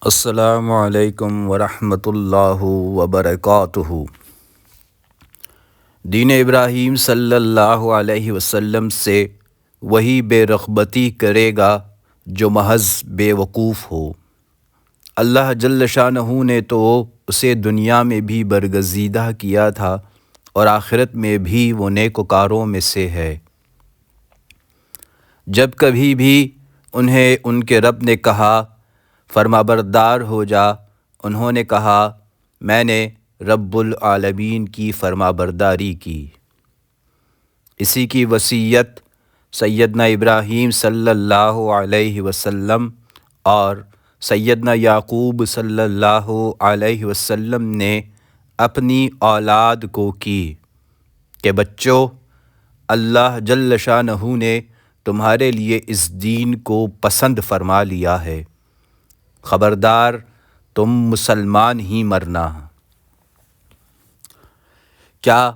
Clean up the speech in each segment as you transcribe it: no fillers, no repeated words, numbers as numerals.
السلام علیکم ورحمۃ اللہ وبرکاتہ۔ دین ابراہیم صلی اللہ علیہ وسلم سے وہی بے رغبتی کرے گا جو محض بے وقوف ہو۔ اللہ جل شانہ نے تو اسے دنیا میں بھی برگزیدہ کیا تھا اور آخرت میں بھی وہ نیکوکاروں میں سے ہے۔ جب کبھی بھی انہیں ان کے رب نے کہا فرمانبردار ہو جا، انہوں نے کہا میں نے رب العالمین کی فرمانبرداری کی۔ اسی کی وصیت سیدنا ابراہیم صلی اللہ علیہ وسلم اور سیدنا یعقوب صلی اللہ علیہ وسلم نے اپنی اولاد کو کی کہ بچوں، اللہ جل شانہ نے تمہارے لیے اس دین کو پسند فرما لیا ہے، خبردار تم مسلمان ہی مرنا۔ کیا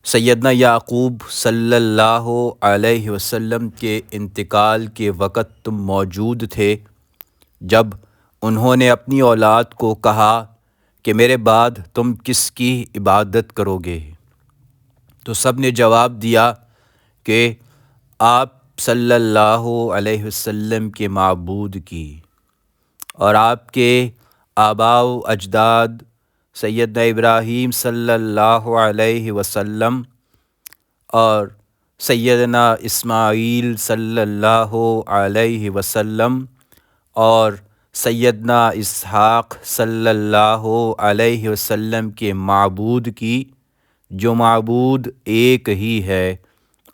سیدنا یعقوب صلی اللہ علیہ وسلم کے انتقال کے وقت تم موجود تھے جب انہوں نے اپنی اولاد کو کہا کہ میرے بعد تم کس کی عبادت کرو گے؟ تو سب نے جواب دیا کہ آپ صلی اللہ علیہ وسلم کے معبود کی، اور آپ کے آباء و اجداد سیدنا ابراہیم صلی اللہ علیہ وسلم اور سیدنا اسماعیل صلی اللہ علیہ وسلم اور سیدنا اسحاق صلی اللہ علیہ وسلم کے معبود کی، جو معبود ایک ہی ہے،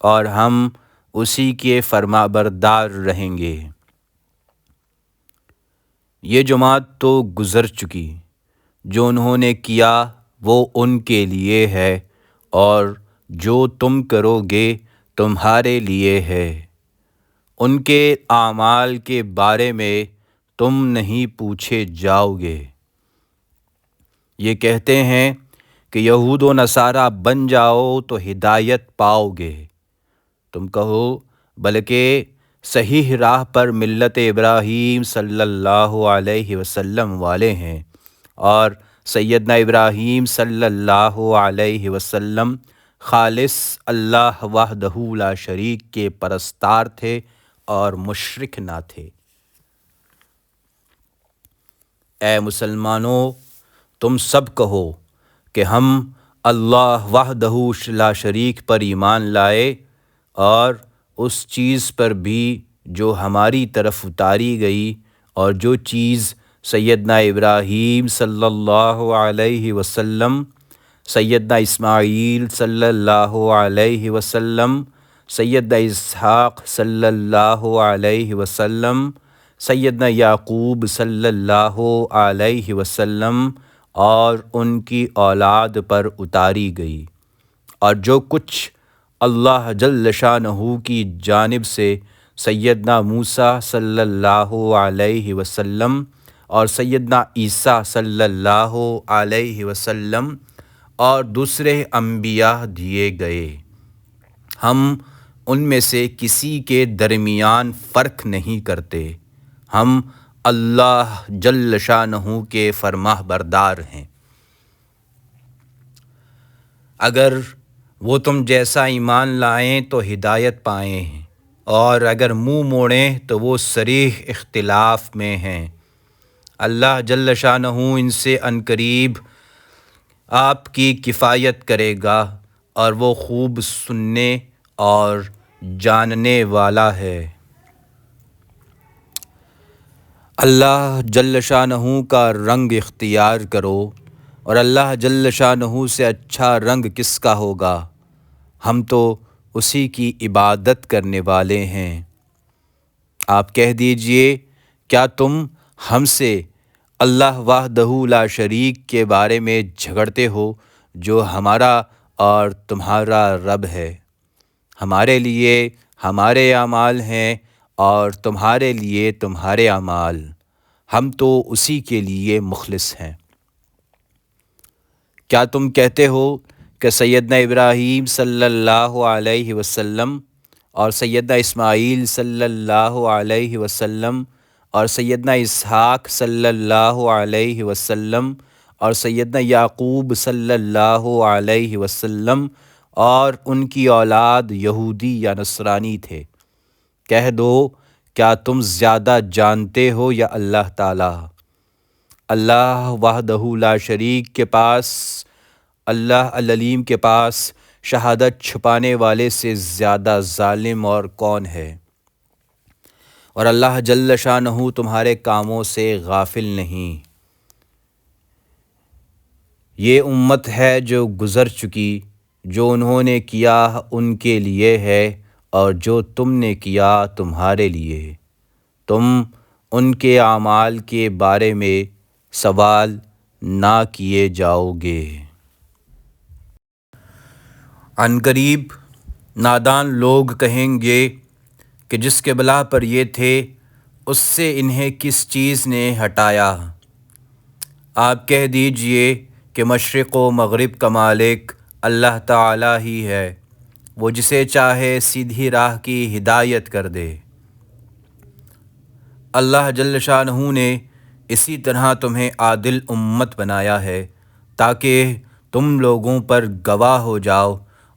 اور ہم اسی کے فرمانبردار رہیں گے۔ یہ جماعت تو گزر چکی، جو انہوں نے کیا وہ ان کے لیے ہے، اور جو تم کرو گے تمہارے لیے ہے۔ ان کے اعمال کے بارے میں تم نہیں پوچھے جاؤ گے۔ یہ کہتے ہیں کہ یہود و نصارہ بن جاؤ تو ہدایت پاؤ گے۔ تم کہو بلکہ صحیح راہ پر ملت ابراہیم صلی اللہ علیہ وسلم والے ہیں، اور سیدنا ابراہیم صلی اللہ علیہ وسلم خالص اللہ وحدہ لا شریک کے پرستار تھے اور مشرک نہ تھے۔ اے مسلمانوں، تم سب کہو کہ ہم اللہ وحدہ لا شریک پر ایمان لائے، اور اس چیز پر بھی جو ہماری طرف اتاری گئی، اور جو چیز سیدنا ابراہیم صلی اللہ علیہ وسلم، سیدنا اسماعیل صلی اللہ علیہ وسلم، سیدنا اسحاق صلی اللہ علیہ وسلم، سیدنا یعقوب صلی اللہ علیہ وسلم اور ان کی اولاد پر اتاری گئی، اور جو کچھ اللہ جل شانہ کی جانب سے سیدنا موسیٰ صلی اللہ علیہ وسلم اور سیدنا عیسیٰ صلی اللہ علیہ وسلم اور دوسرے انبیاء دیے گئے، ہم ان میں سے کسی کے درمیان فرق نہیں کرتے۔ ہم اللہ جل شانہ کے فرمانبردار ہیں۔ اگر وہ تم جیسا ایمان لائیں تو ہدایت پائیں ہیں، اور اگر منہ موڑیں تو وہ صریح اختلاف میں ہیں۔ اللہ جل شانہ ان سے عنقریب آپ کی کفایت کرے گا، اور وہ خوب سننے اور جاننے والا ہے۔ اللہ جل شانہ کا رنگ اختیار کرو، اور اللہ جل شانہ سے اچھا رنگ کس کا ہوگا؟ ہم تو اسی کی عبادت کرنے والے ہیں۔ آپ کہہ دیجئے، کیا تم ہم سے اللہ وحدہ لا شریک کے بارے میں جھگڑتے ہو، جو ہمارا اور تمہارا رب ہے؟ ہمارے لیے ہمارے اعمال ہیں، اور تمہارے لیے تمہارے اعمال، ہم تو اسی کے لیے مخلص ہیں۔ کیا تم کہتے ہو کہ سیدنا ابراہیم صلی اللہ علیہ وسلم اور سیدنا اسماعیل صلی اللہ علیہ وسلم اور سیدنا اسحاق صلی اللہ علیہ وسلم اور سیدنا یعقوب صلی اللہ علیہ وسلم اور ان کی اولاد یہودی یا نصرانی تھے۔ کہہ دو کیا تم زیادہ جانتے ہو یا اللہ تعالیٰ؟ اللہ وحدہ لا شریک کے پاس، اللہ العلیم کے پاس شہادت چھپانے والے سے زیادہ ظالم اور کون ہے؟ اور اللہ جل شانہ تمہارے کاموں سے غافل نہیں۔ یہ امت ہے جو گزر چکی، جو انہوں نے کیا ان کے لیے ہے، اور جو تم نے کیا تمہارے لیے۔ تم ان کے اعمال کے بارے میں سوال نہ کیے جاؤ گے۔ عنقریب نادان لوگ کہیں گے کہ جس کے بلا پر یہ تھے اس سے انہیں کس چیز نے ہٹایا؟ آپ کہہ دیجئے کہ مشرق و مغرب کا مالک اللہ تعالی ہی ہے، وہ جسے چاہے سیدھی راہ کی ہدایت کر دے۔ اللہ جل شانہ نے اسی طرح تمہیں عادل امت بنایا ہے تاکہ تم لوگوں پر گواہ ہو جاؤ،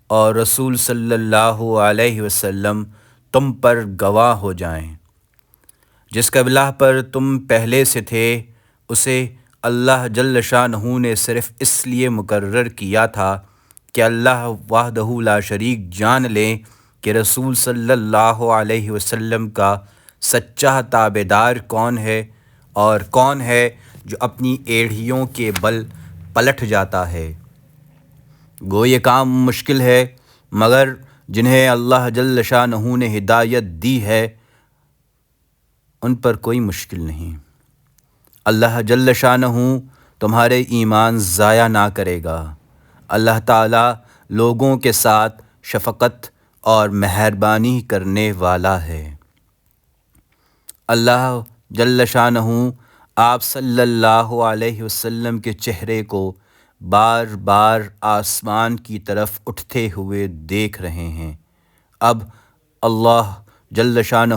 اور رسول صلی اللہ علیہ وسلم تم پر گواہ ہو جائیں۔ جس قبلہ پر تم پہلے سے تھے اسے اللہ جل شانہ نے صرف اس لیے مقرر کیا تھا کہ اللہ وحدہ لا شریک جان لیں کہ رسول صلی اللہ علیہ وسلم کا سچا تابعدار کون ہے، اور کون ہے جو اپنی ایڑھیوں کے بل پلٹ جاتا ہے۔ گو یہ کام مشکل ہے، مگر جنہیں اللہ جل شانہ نے ہدایت دی ہے ان پر کوئی مشکل نہیں۔ اللہ جل شانہ تمہارے ایمان ضائع نہ کرے گا۔ اللہ تعالیٰ لوگوں کے ساتھ شفقت اور مہربانی کرنے والا ہے۔ اللہ جل شانہ آپ صلی اللہ علیہ وسلم کے چہرے کو بار بار آسمان کی طرف اٹھتے ہوئے دیکھ رہے ہیں۔ اب اللہ جل شانہ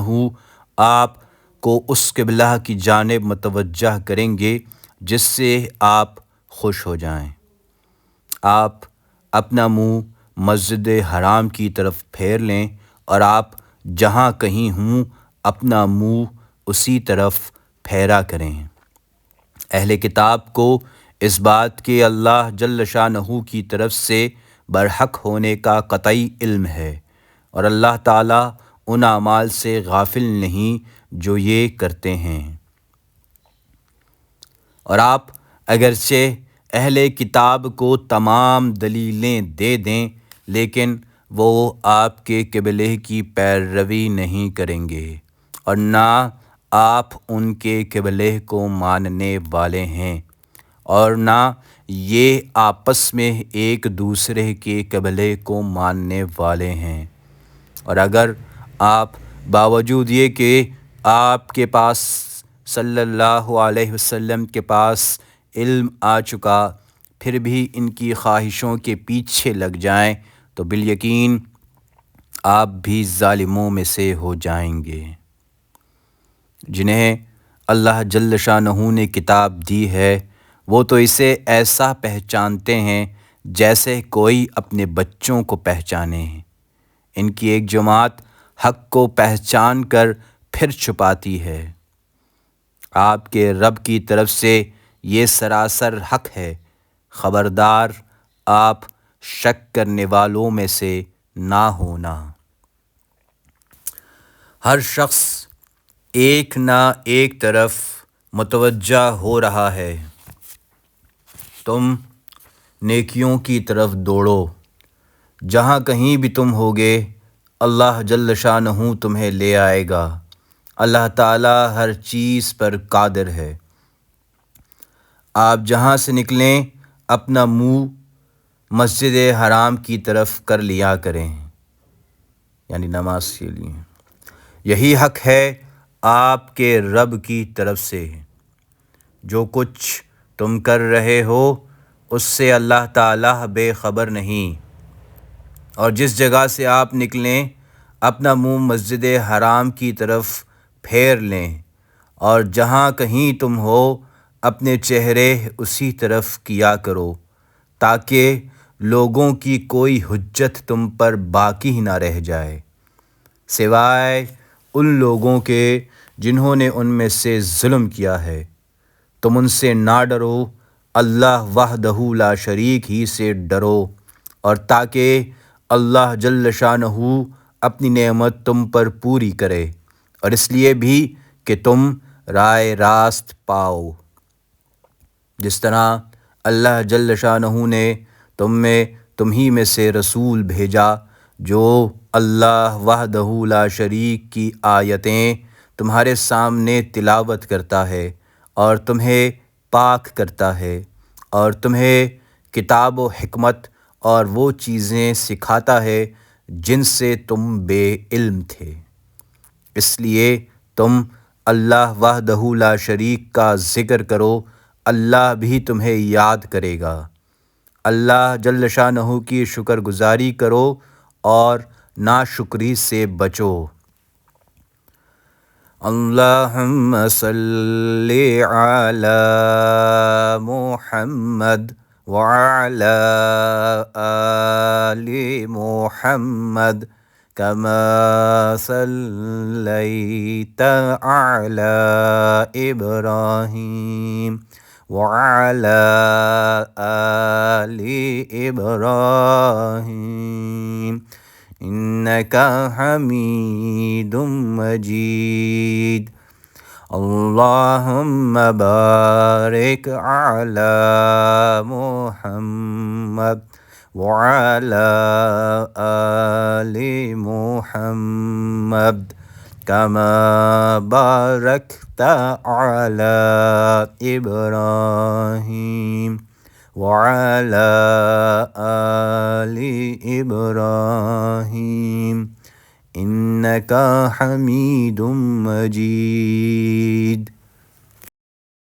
آپ کو اس قبلہ کی جانب متوجہ کریں گے جس سے آپ خوش ہو جائیں۔ آپ اپنا منہ مسجد حرام کی طرف پھیر لیں، اور آپ جہاں کہیں ہوں اپنا منہ اسی طرف پھیرا کریں۔ اہل کتاب کو اس بات کے اللہ جل شانہ کی طرف سے برحق ہونے کا قطعی علم ہے، اور اللہ تعالیٰ ان اعمال سے غافل نہیں جو یہ کرتے ہیں۔ اور آپ اگرچہ اہل کتاب کو تمام دلیلیں دے دیں لیکن وہ آپ کے قبلے کی پیروی نہیں کریں گے، اور نہ آپ ان کے قبلے کو ماننے والے ہیں، اور نہ یہ آپس میں ایک دوسرے کے قبلے کو ماننے والے ہیں۔ اور اگر آپ باوجود یہ کہ آپ کے پاس صلی اللہ علیہ وسلم کے پاس علم آ چکا پھر بھی ان کی خواہشوں کے پیچھے لگ جائیں تو بالیقین آپ بھی ظالموں میں سے ہو جائیں گے۔ جنہیں اللہ جل شانہ نے کتاب دی ہے وہ تو اسے ایسا پہچانتے ہیں جیسے کوئی اپنے بچوں کو پہچانے۔ ان کی ایک جماعت حق کو پہچان کر پھر چھپاتی ہے۔ آپ کے رب کی طرف سے یہ سراسر حق ہے، خبردار آپ شک کرنے والوں میں سے نہ ہونا۔ ہر شخص ایک نہ ایک طرف متوجہ ہو رہا ہے، تم نیکیوں کی طرف دوڑو، جہاں کہیں بھی تم ہوگے اللہ جل شانہ تمہیں لے آئے گا۔ اللہ تعالیٰ ہر چیز پر قادر ہے۔ آپ جہاں سے نکلیں اپنا منہ مسجد حرام کی طرف کر لیا کریں، یعنی نماز کے لیے۔ یہی حق ہے آپ کے رب کی طرف سے۔ جو کچھ تم کر رہے ہو اس سے اللہ تعالیٰ بے خبر نہیں۔ اور جس جگہ سے آپ نکلیں اپنا منہ مسجد حرام کی طرف پھیر لیں، اور جہاں کہیں تم ہو اپنے چہرے اسی طرف کیا کرو، تاکہ لوگوں کی کوئی حجت تم پر باقی نہ رہ جائے، سوائے ان لوگوں کے جنہوں نے ان میں سے ظلم کیا ہے۔ تم ان سے نہ ڈرو، اللہ وحدہ لا شریک ہی سے ڈرو، اور تاکہ اللہ جل شانہ اپنی نعمت تم پر پوری کرے، اور اس لیے بھی کہ تم رائے راست پاؤ۔ جس طرح اللہ جل شانہ نے تمہی میں سے رسول بھیجا جو اللہ وحدہ لا شریک کی آیتیں تمہارے سامنے تلاوت کرتا ہے اور تمہیں پاک کرتا ہے، اور تمہیں کتاب و حکمت اور وہ چیزیں سکھاتا ہے جن سے تم بے علم تھے، اس لیے تم اللہ وحدہ لا شریک کا ذکر کرو، اللہ بھی تمہیں یاد کرے گا۔ اللہ جل شانہ کی شکر گزاری کرو اور ناشکری سے بچو۔ اللہم صلی علی محمد وعلی آل محمد کما صلیت علی ابراہیم وعلی آل ابراہیم انک حمید مجید۔ اللہم بارک علی محمد وعلی آل محمد کما بارکت علی ابراہیم وعلی آل ابراہیم انک حمید مجید۔